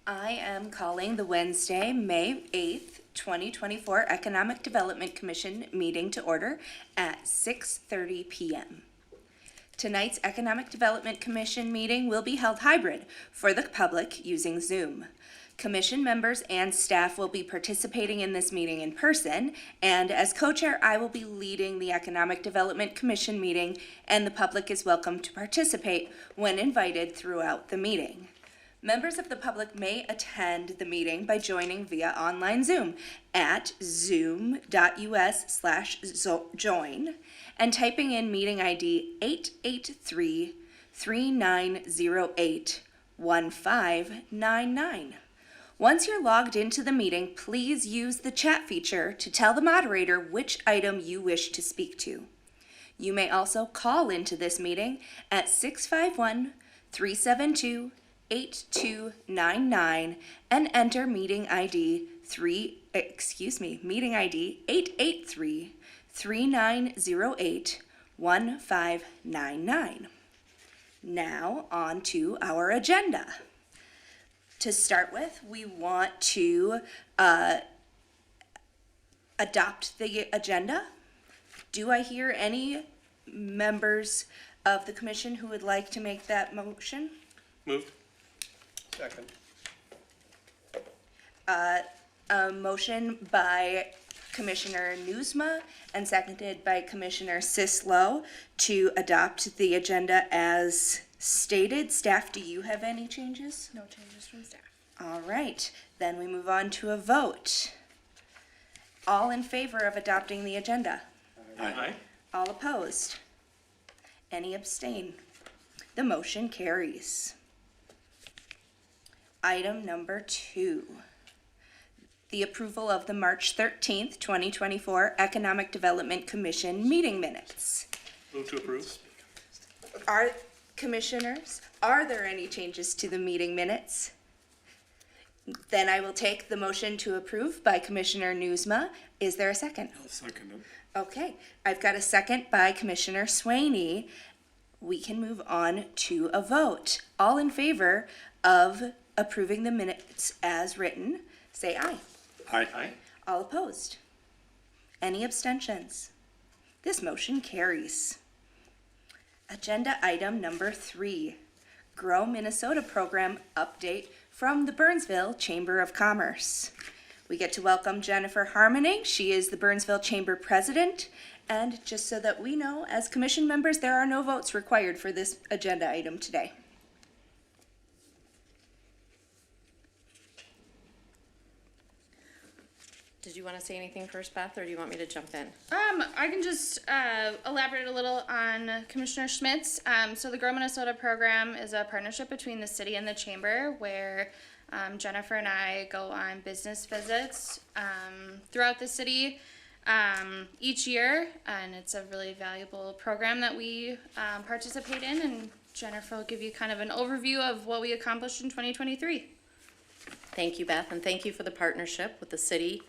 I am calling the Wednesday, May 8th, 2024 Economic Development Commission meeting to order at 6:30 p.m. Tonight's Economic Development Commission meeting will be held hybrid for the public using Zoom. Commission members and staff will be participating in this meeting in person, and as co-chair, I will be leading the Economic Development Commission meeting, and the public is welcome to participate when invited throughout the meeting. Members of the public may attend the meeting by joining via online Zoom at zoom.us/join and typing in meeting ID 883-3908-1599. Once you're logged into the meeting, please use the chat feature to tell the moderator which item you wish to speak to. You may also call into this meeting at 651-372-8299 and enter meeting ID 883-3908-1599. Now on to our agenda. To start with, we want to adopt the agenda. Do I hear any members of the commission who would like to make that motion? Moved. Second. A motion by Commissioner Newsma and seconded by Commissioner Sislo to adopt the agenda as stated. Staff, do you have any changes? No changes from staff. All right, then we move on to a vote. All in favor of adopting the agenda? Aye. All opposed? Any abstain? The motion carries. Item number 2. The approval of the March 13th, 2024 Economic Development Commission meeting minutes. Move to approve. Commissioners, are there any changes to the meeting minutes? Then I will take the motion to approve by Commissioner Newsma. Is there a second? I'll second it. Okay, I've got a second by Commissioner Swaney. We can move on to a vote. All in favor of approving the minutes as written, say aye. Aye. Aye. All opposed? Any abstentions? This motion carries. Agenda item number 3, Grow Minnesota program update from the Burnsville Chamber of Commerce. We get to welcome Jennifer Harmoning. She is the Burnsville Chamber President. And just so that we know, as commission members, there are no votes required for this agenda item today. Did you want to say anything first, Beth, or do you want me to jump in? I can just elaborate a little on Commissioner Schmidt's. So the Grow Minnesota program is a partnership between the city and the chamber where Jennifer and I go on business visits throughout the city each year, and it's a really valuable program that we participate in, and Jennifer will give you kind of an overview of what we accomplished in 2023. Thank you, Beth, and thank you for the partnership with the city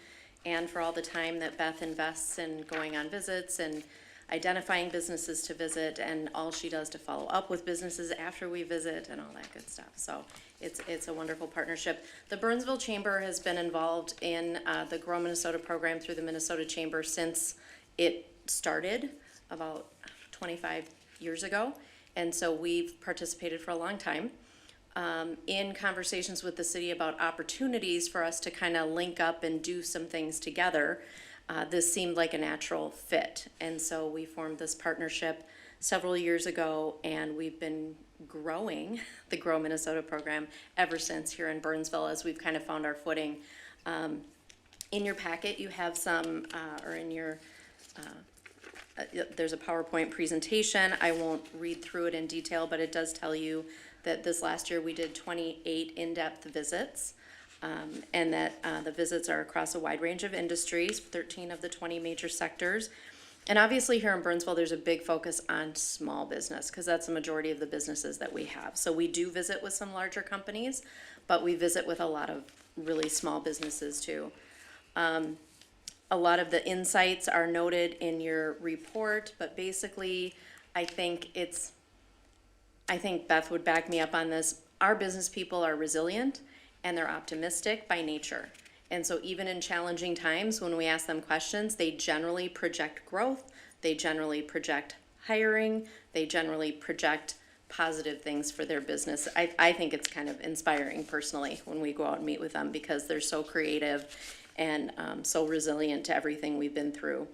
and for all the time that Beth invests in going on visits and identifying businesses to visit and all she does to follow up with businesses after we visit and all that good stuff. So it's a wonderful partnership. The Burnsville Chamber has been involved in the Grow Minnesota program through the Minnesota Chamber since it started about 25 years ago. And so we've participated for a long time. In conversations with the city about opportunities for us to kind of link up and do some things together, this seemed like a natural fit. And so we formed this partnership several years ago, and we've been growing the Grow Minnesota program ever since here in Burnsville as we've kind of found our footing. In your packet, you have some, or in your, there's a PowerPoint presentation. I won't read through it in detail, but it does tell you that this last year we did 28 in-depth visits, and that the visits are across a wide range of industries, 13 of the 20 major sectors. And obviously here in Burnsville, there's a big focus on small business because that's the majority of the businesses that we have. So we do visit with some larger companies, but we visit with a lot of really small businesses too. A lot of the insights are noted in your report, but basically I think Beth would back me up on this. Our business people are resilient and they're optimistic by nature. And so even in challenging times, when we ask them questions, they generally project growth, they generally project hiring, they generally project positive things for their business. I think it's kind of inspiring personally when we go out and meet with them, because they're so creative and so resilient to everything we've been through.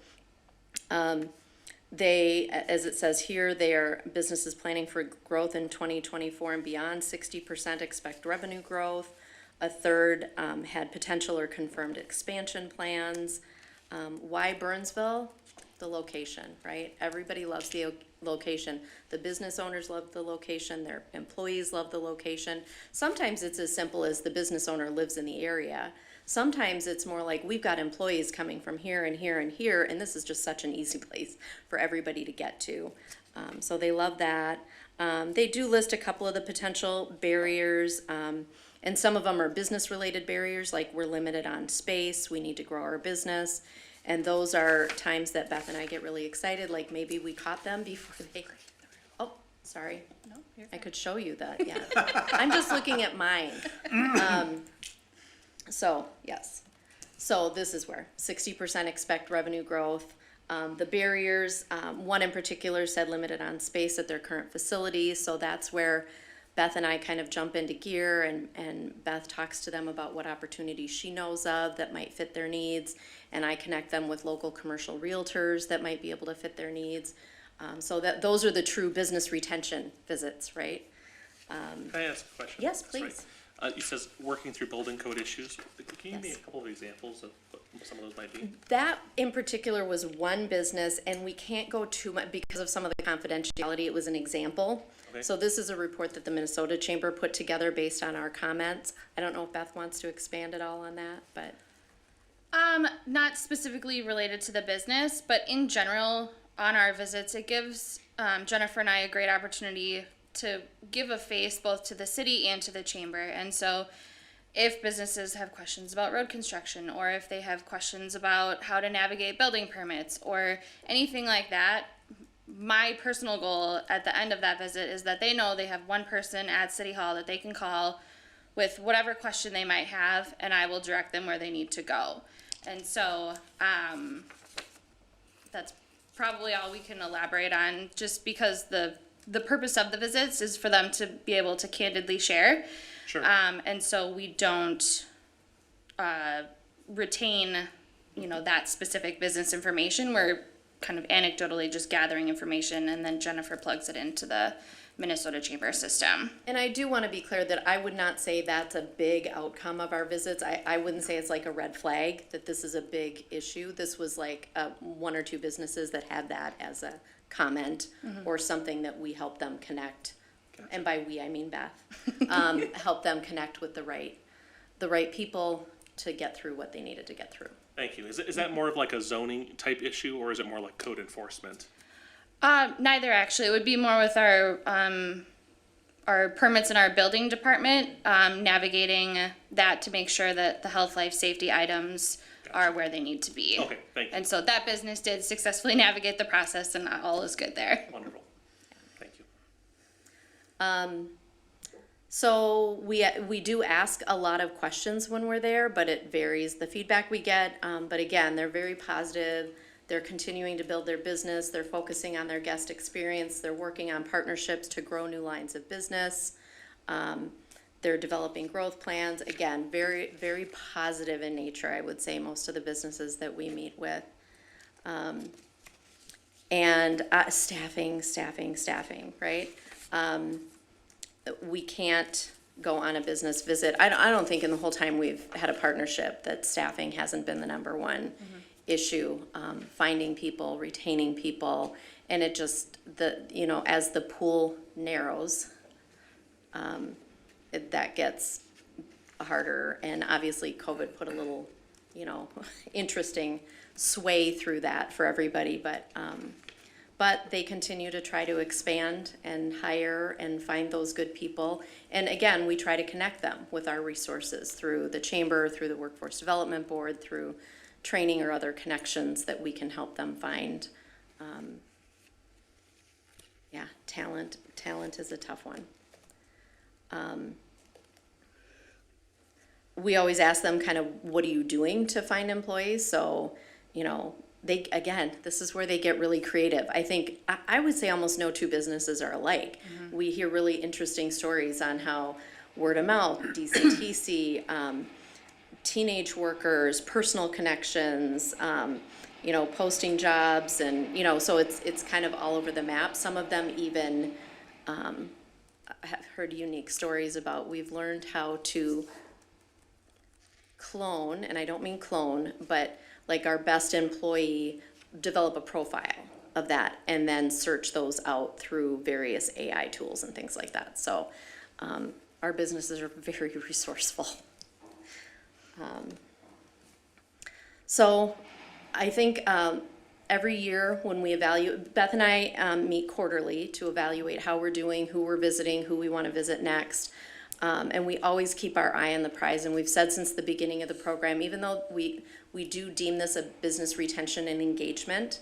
They, as it says here, their business is planning for growth in 2024 and beyond. 60% expect revenue growth. A third had potential or confirmed expansion plans. Why Burnsville? The location, right? Everybody loves the location. The business owners love the location. Their employees love the location. Sometimes it's as simple as the business owner lives in the area. Sometimes it's more like, we've got employees coming from here and here and here, and this is just such an easy place for everybody to get to. So they love that. They do list a couple of the potential barriers, and some of them are business-related barriers, like we're limited on space, we need to grow our business. And those are times that Beth and I get really excited, like maybe we caught them before they, oh, sorry. No, you're I could show you that, yeah. I'm just looking at mine. So, yes. So this is where 60% expect revenue growth. The barriers, one in particular said limited on space at their current facility. So that's where Beth and I kind of jump into gear, and Beth talks to them about what opportunities she knows of that might fit their needs. And I connect them with local commercial realtors that might be able to fit their needs. So that those are the true business retention visits, right? Can I ask a question? Yes, Sorry. please. It says working through building code issues. Can you give me a couple of examples of what some of those might be? That in particular was one business, and we can't go too much because of some of the confidentiality. It was an example. Okay. So this is a report that the Minnesota Chamber put together based on our comments. I don't know if Beth wants to expand at all on that, but. Not specifically related to the business, but in general, on our visits, it gives Jennifer and I a great opportunity to give a face both to the city and to the chamber. And so if businesses have questions about road construction, or if they have questions about how to navigate building permits or anything like that, my personal goal at the end of that visit is that they know they have one person at City Hall that they can call with whatever question they might have, and I will direct them where they need to go. And so that's probably all we can elaborate on, just because the purpose of the visits is for them to be able to candidly share. Sure. And so we don't retain, that specific business information. We're kind of anecdotally just gathering information, and then Jennifer plugs it into the Minnesota Chamber system. And I do want to be clear that I would not say that's a big outcome of our visits. I wouldn't say it's like a red flag that this is a big issue. This was like one or two businesses that had that as a comment or something that we help them connect. Gotcha. And by we, I mean Beth. Help them connect with the right people to get through what they needed to get through. Thank you. Is that more of like a zoning type issue, or is it more like code enforcement? Neither, actually. It would be more with our permits in our building department, navigating that to make sure that the health, life, safety items are where they need to be. Okay, thank you. And so that business did successfully navigate the process, and all is good there. Wonderful. Thank you. So we do ask a lot of questions when we're there, but it varies the feedback we get. But again, they're very positive. They're continuing to build their business. They're focusing on their guest experience. They're working on partnerships to grow new lines of business. They're developing growth plans. Again, very, very positive in nature, I would say, most of the businesses that we meet with. And staffing, right? We can't go on a business visit. I don't think in the whole time we've had a partnership that staffing hasn't been the number one issue. Finding people, retaining people, and it just, as the pool narrows, that gets harder. And obviously COVID put a little, interesting sway through that for everybody, but they continue to try to expand and hire and find those good people. And again, we try to connect them with our resources through the chamber, through the Workforce Development Board, through training or other connections that we can help them find. Talent is a tough one. we always ask them kind of, what are you doing to find employees? So, you know, they, again, this is where they get really creative. I think, I would say almost no two businesses are alike. We hear really interesting stories on how word of mouth, DCTC, teenage workers, personal connections, you know, posting jobs, and, you know, so it's kind of all over the map. Some of them even, have heard unique stories about, we've learned how to clone, and I don't mean clone, but like our best employee, develop a profile of that and then search those out through various AI tools and things like that. So our businesses are very resourceful. So I think every year when we evaluate, Beth and I meet quarterly to evaluate how we're doing, who we're visiting, who we want to visit next. And we always keep our eye on the prize. And we've said since the beginning of the program, even though we do deem this a business retention and engagement,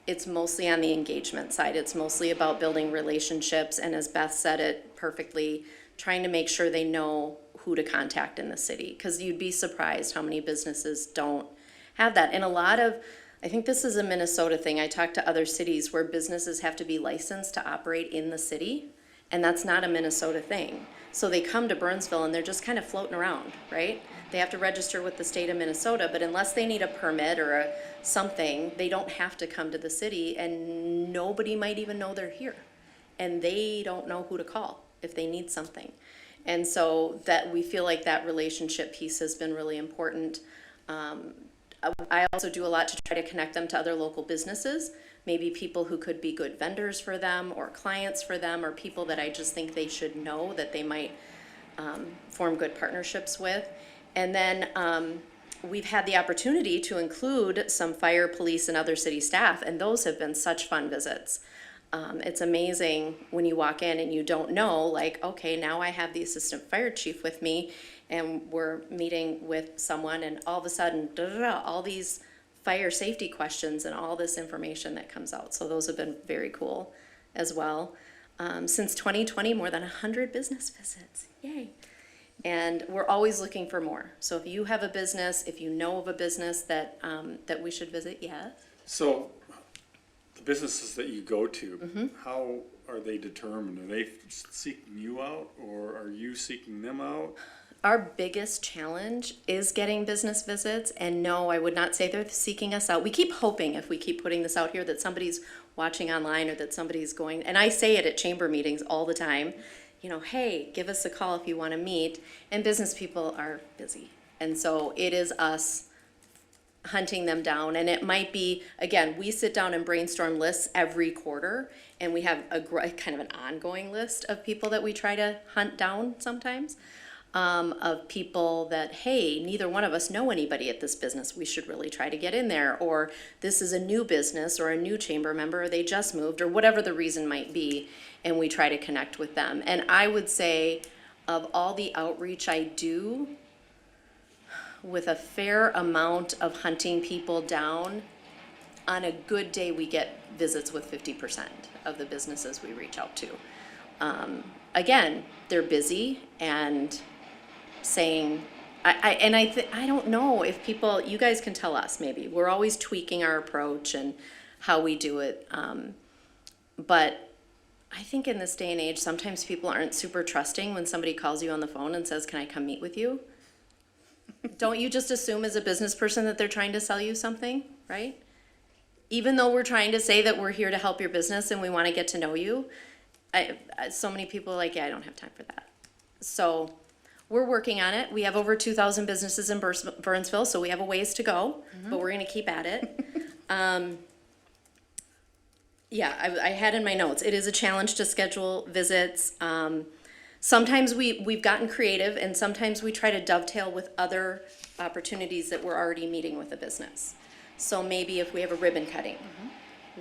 it's mostly on the engagement side. It's mostly about building relationships. And as Beth said it perfectly, trying to make sure they know who to contact in the city. Because you'd be surprised how many businesses don't have that. And a lot of, I think this is a Minnesota thing. I talked to other cities where businesses have to be licensed to operate in the city. And that's not a Minnesota thing. So they come to Burnsville and they're just kind of floating around, right? They have to register with the state of Minnesota, but unless they need a permit or something, they don't have to come to the city, and nobody might even know they're here. And they don't know who to call if they need something. And so that we feel like that relationship piece has been really important. I also do a lot to try to connect them to other local businesses, maybe people who could be good vendors for them or clients for them, or people that I just think they should know that they might form good partnerships with. And then we've had the opportunity to include some fire, police, and other city staff, and those have been such fun visits. It's amazing when you walk in and you don't know, like, okay, now I have the assistant fire chief with me, and we're meeting with someone, and all of a sudden, all these fire safety questions and all this information that comes out. So those have been very cool as well. Since 2020, more than 100 business visits. Yay. And we're always looking for more. So if you have a business, if you know of a business that that we should visit, yes. So, the businesses that you go to, how are they determined? Are they seeking you out, or are you seeking them out? Our biggest challenge is getting business visits, and no, I would not say they're seeking us out. We keep hoping, if we keep putting this out here, that somebody's watching online or that somebody's going, and I say it at chamber meetings all the time, you know, hey, give us a call if you want to meet, and business people are busy. And so it is us hunting them down, and it might be, again, we sit down and brainstorm lists every quarter, and we have a kind of an ongoing list of people that we try to hunt down sometimes, of people that, hey, neither one of us know anybody at this business, we should really try to get in there, or this is a new business or a new chamber member, or they just moved, or whatever the reason might be, and we try to connect with them. And I would say of all the outreach I do, with a fair amount of hunting people down, on a good day we get visits with 50% of the businesses we reach out to. Again, they're busy and saying, I don't know if people, you guys can tell us maybe, we're always tweaking our approach and how we do it. But I think in this day and age, sometimes people aren't super trusting when somebody calls you on the phone and says, can I come meet with you? Don't you just assume as a business person that they're trying to sell you something, right? Even though we're trying to say that we're here to help your business and we want to get to know you, so many people are like, yeah, I don't have time for that. So we're working on it. We have over 2,000 businesses in Burnsville, so we have a ways to go, but we're going to keep at it. Yeah, I had in my notes, it is a challenge to schedule visits. Sometimes we've gotten creative, and sometimes we try to dovetail with other opportunities that we're already meeting with the business. So maybe if we have a ribbon cutting,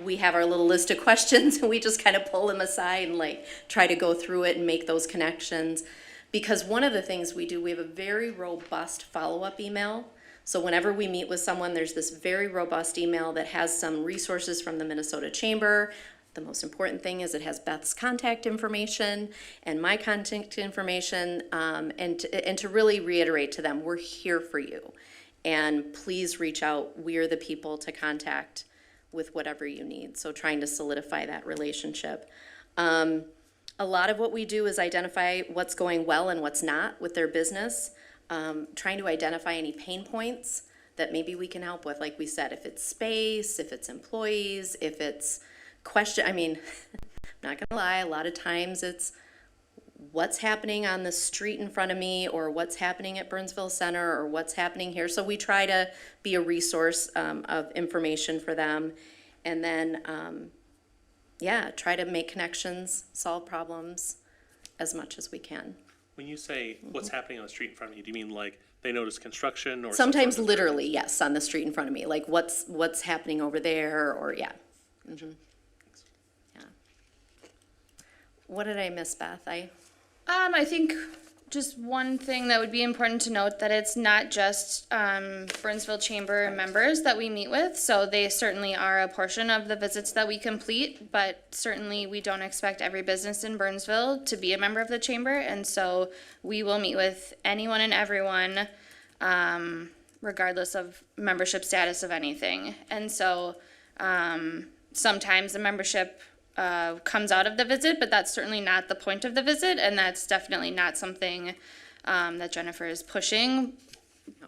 we have our little list of questions, and we just kind of pull them aside and like try to go through it and make those connections. Because one of the things we do, we have a very robust follow-up email. So whenever we meet with someone, there's this very robust email that has some resources from the Minnesota Chamber, The most important thing is it has Beth's contact information and my contact information, and to really reiterate to them, we're here for you. And please reach out. We're the people to contact with whatever you need. So trying to solidify that relationship. A lot of what we do is identify what's going well and what's not with their business. Trying to identify any pain points that maybe we can help with. Like we said, if it's space, if it's employees, if it's I'm not gonna lie, a lot of times it's what's happening on the street in front of me, or what's happening at Burnsville Center, or what's happening here. So we try to be a resource of information for them. And then, try to make connections, solve problems as much as we can. When you say what's happening on the street in front of you, do you mean like they notice construction or? Sometimes some sort of- literally, yes, on the street in front of me, like what's happening over there, or yeah. Yeah. What did I miss, Beth? I think just one thing that would be important to note, that it's not just Burnsville Chamber members that we meet with. So they certainly are a portion of the visits that we complete, but certainly we don't expect every business in Burnsville to be a member of the chamber. And so we will meet with anyone and everyone, regardless of membership status of anything. And so sometimes the membership comes out of the visit, but that's certainly not the point of the visit, and that's definitely not something that Jennifer is pushing.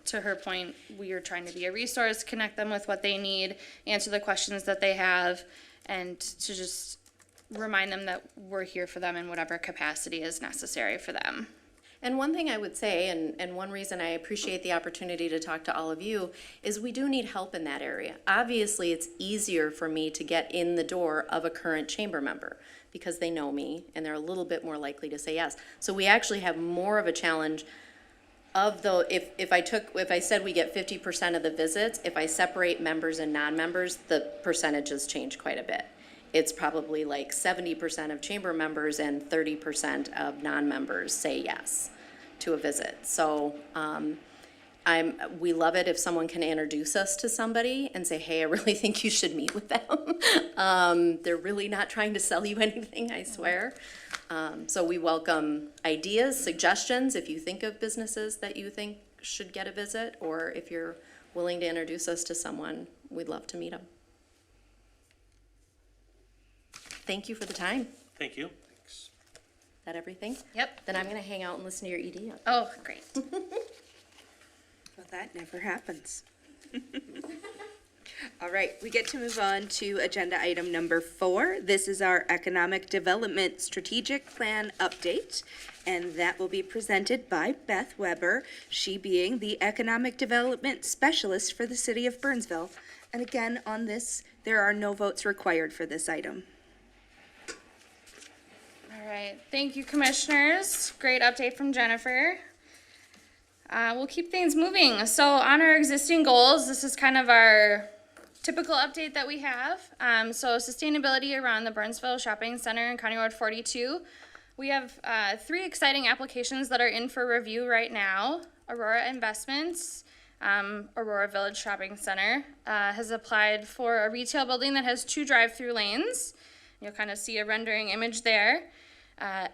To her point, we are trying to be a resource, connect them with what they need, answer the questions that they have, and to just remind them that we're here for them in whatever capacity is necessary for them. And one thing I would say, and one reason I appreciate the opportunity to talk to all of you, is we do need help in that area. Obviously, it's easier for me to get in the door of a current chamber member because they know me and they're a little bit more likely to say yes. So we actually have more of a challenge of the, if I said we get 50% of the visits, if I separate members and non-members, the percentages change quite a bit. It's probably like 70% of chamber members and 30% of non-members say yes to a visit. So we love it if someone can introduce us to somebody and say, hey, I really think you should meet with them. They're really not trying to sell you anything, I swear. So we welcome ideas, suggestions, if you think of businesses that you think should get a visit, or if you're willing to introduce us to someone, we'd love to meet them. Thank you for the time. Thank you. Is that everything? Yep. Then I'm gonna hang out and listen to your ED. Oh, great. Well, that never happens. All right, we get to move on to agenda item number 4. This is our Economic Development Strategic Plan update, and that will be presented by Beth Weber, she being the Economic Development Specialist for the City of Burnsville. And again, on this, there are no votes required for this item. All right, thank you, commissioners. Great update from Jennifer. We'll keep things moving. So on our existing goals, this is kind of our typical update that we have. So sustainability around the Burnsville Shopping Center and County Road 42. We have 3 exciting applications that are in for review right now. Aurora Investments, Aurora Village Shopping Center, has applied for a retail building that has 2 drive-through lanes. You'll kind of see a rendering image there.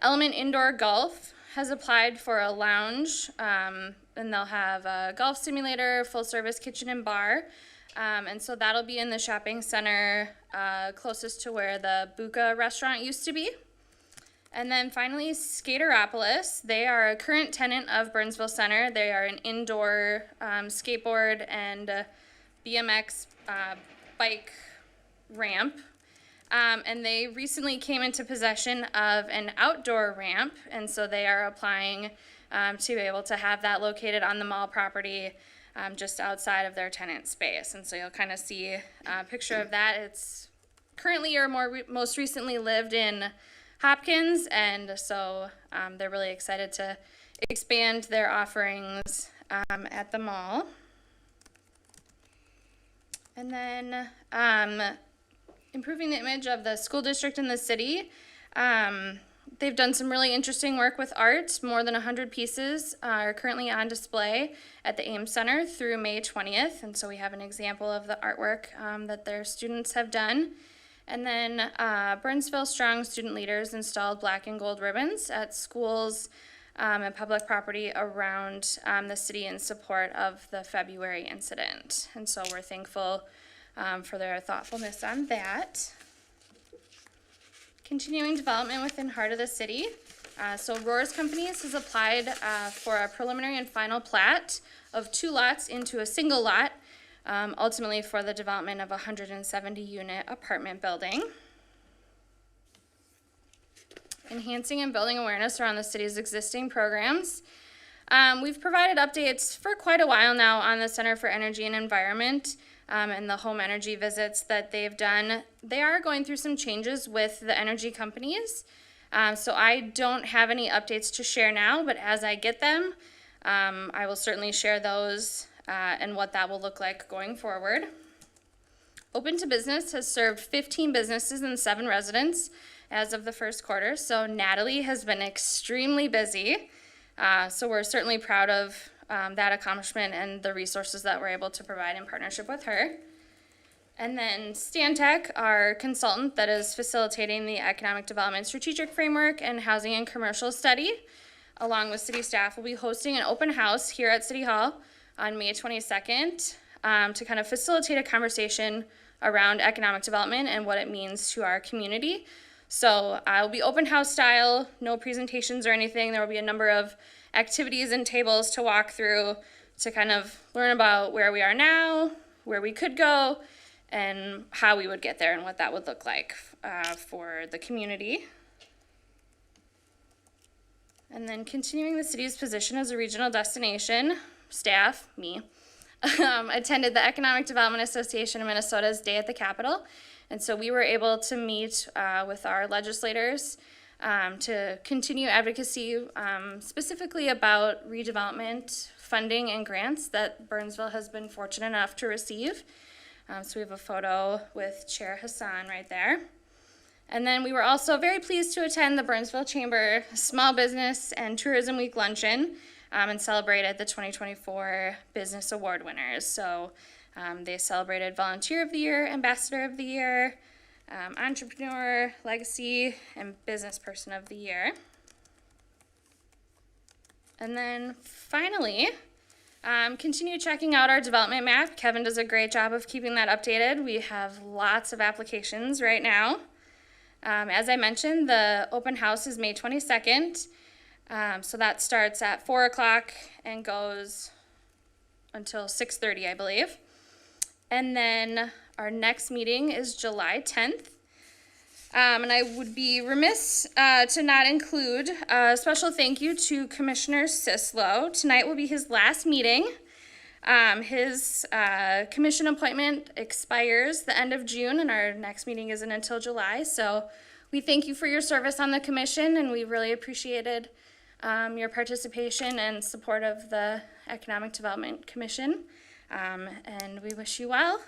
Element Indoor Golf has applied for a lounge, and they'll have a golf simulator, full-service kitchen and bar. And so that'll be in the shopping center closest to where the Buca restaurant used to be. And then finally, Skateropolis. They are a current tenant of Burnsville Center. They are an indoor skateboard and BMX bike ramp. And they recently came into possession of an outdoor ramp, and so they are applying to be able to have that located on the mall property just outside of their tenant space. And so you'll kind of see a picture of that. It's currently or most recently lived in Hopkins, and so they're really excited to expand their offerings at the mall. And then improving the image of the school district and the city. They've done some really interesting work with art. More than 100 pieces are currently on display at the Ames Center through May 20th. And so we have an example of the artwork that their students have done. And then Burnsville Strong student leaders installed black and gold ribbons at schools and public property around the city in support of the February incident. And so we're thankful for their thoughtfulness on that. Continuing development within heart of the city. So Roars Companies has applied for a preliminary and final plat of 2 lots into a single lot, ultimately for the development of a 170-unit apartment building. Enhancing and building awareness around the city's existing programs. We've provided updates for quite a while now on the Center for Energy and Environment and the home energy visits that they've done. They are going through some changes with the energy companies. So I don't have any updates to share now, but as I get them, I will certainly share those and what that will look like going forward. Open to Business has served 15 businesses and 7 residents as of the first quarter. So Natalie has been extremely busy. So we're certainly proud of that accomplishment and the resources that we're able to provide in partnership with her. And then Stantec, our consultant that is facilitating the Economic Development Strategic Framework and Housing and Commercial Study, along with city staff, will be hosting an open house here at City Hall on May 22nd to kind of facilitate a conversation around economic development and what it means to our community. So it'll be open house style, no presentations or anything. There will be a number of activities and tables to walk through to kind of learn about where we are now, where we could go, and how we would get there and what that would look like for the community. And then continuing the city's position as a regional destination, staff, me, attended the Economic Development Association of Minnesota's Day at the Capitol. And so we were able to meet with our legislators to continue advocacy specifically about redevelopment funding and grants that Burnsville has been fortunate enough to receive. So we have a photo with Chair Hassan right there. And then we were also very pleased to attend the Burnsville Chamber Small Business and Tourism Week Luncheon and celebrated the 2024 Business Award winners. So they celebrated Volunteer of the Year, Ambassador of the Year, Entrepreneur, Legacy, and Business Person of the Year. And then finally, continue checking out our development map. Kevin does a great job of keeping that updated. We have lots of applications right now. As I mentioned, the open house is May 22nd. So that starts at 4 o'clock and goes until 6:30, I believe. And then our next meeting is July 10th. And I would be remiss to not include a special thank you to Commissioner Sislo. Tonight will be his last meeting. His commission appointment expires the end of June, and our next meeting isn't until July. So we thank you for your service on the commission, and we really appreciated your participation and support of the Economic Development Commission. And we wish you well.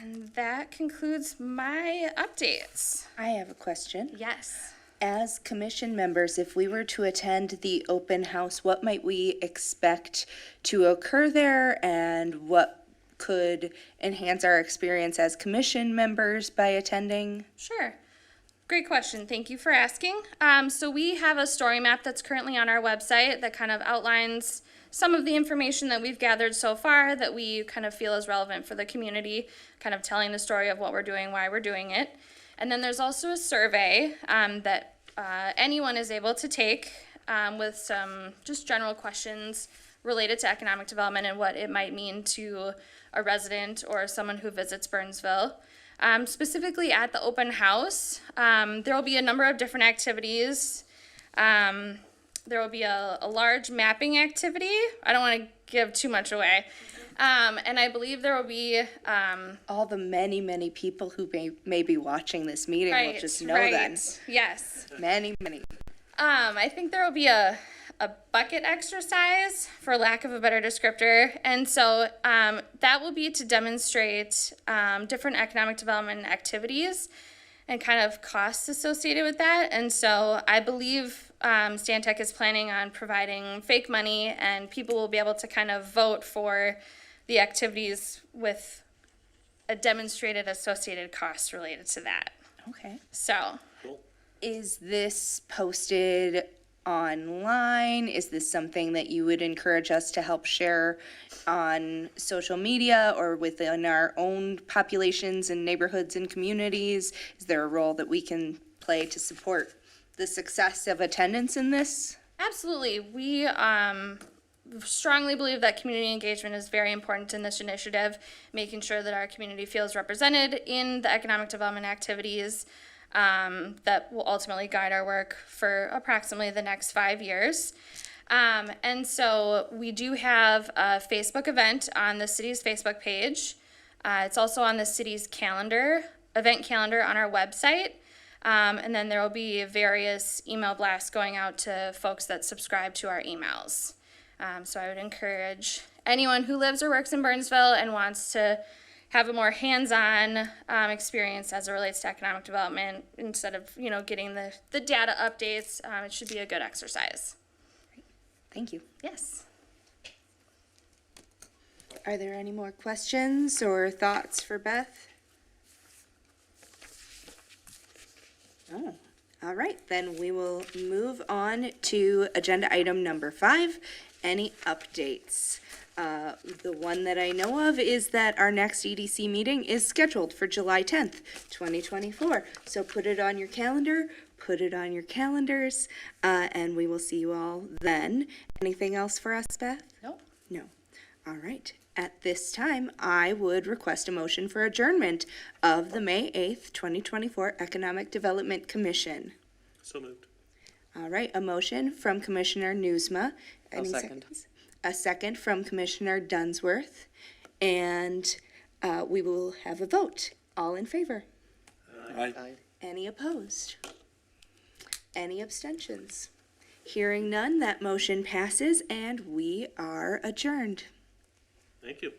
And that concludes my updates. I have a question. Yes. As commission members, if we were to attend the open house, what might we expect to occur there, and what could enhance our experience as commission members by attending? Sure. Great question. Thank you for asking. So we have a story map that's currently on our website that kind of outlines some of the information that we've gathered so far that we kind of feel is relevant for the community, kind of telling the story of what we're doing, why we're doing it. And then there's also a survey that anyone is able to take with some just general questions related to economic development and what it might mean to a resident or someone who visits Burnsville. Specifically at the open house, there will be a number of different activities. There will be a large mapping activity. I don't want to give too much away. And I believe there will be... all the many, many people who may be watching this meeting will just know then. Yes. Many, many. I think there will be a bucket exercise, for lack of a better descriptor. And so that will be to demonstrate different economic development activities and kind of costs associated with that. And so I believe Stantec is planning on providing fake money, and people will be able to kind of vote for the activities with a demonstrated associated cost related to that. Okay. So, Cool. Is this posted online? Is this something that you would encourage us to help share on social media or within our own populations and neighborhoods and communities? Is there a role that we can play to support the success of attendance in this? absolutely, we strongly believe that community engagement is very important in this initiative, making sure that our community feels represented in the economic development activities that will ultimately guide our work for approximately the next 5 years. And so we do have a Facebook event on the city's Facebook page. It's also on the city's event calendar on our website. And then there will be various email blasts going out to folks that subscribe to our emails. So I would encourage anyone who lives or works in Burnsville and wants to have a more hands-on experience as it relates to economic development instead of, getting the data updates. It should be a good exercise. Thank you. Yes. Are there any more questions or thoughts for Beth? Oh, all right, then we will move on to agenda item number 5, any updates? The one that I know of is that our next EDC meeting is scheduled for July 10th, 2024. So put it on your calendar, put it on your calendars, and we will see you all then. Anything else for us, Beth? Nope. No. All right. At this time, I would request a motion for adjournment of the May 8th, 2024 Economic Development Commission. So moved. All right, a motion from Commissioner Newsma. I'll Any second. seconds? A second from Commissioner Dunsworth. And we will have a vote. All in favor? Aye. Any opposed? Any abstentions? Hearing none, that motion passes and we are adjourned. Thank you.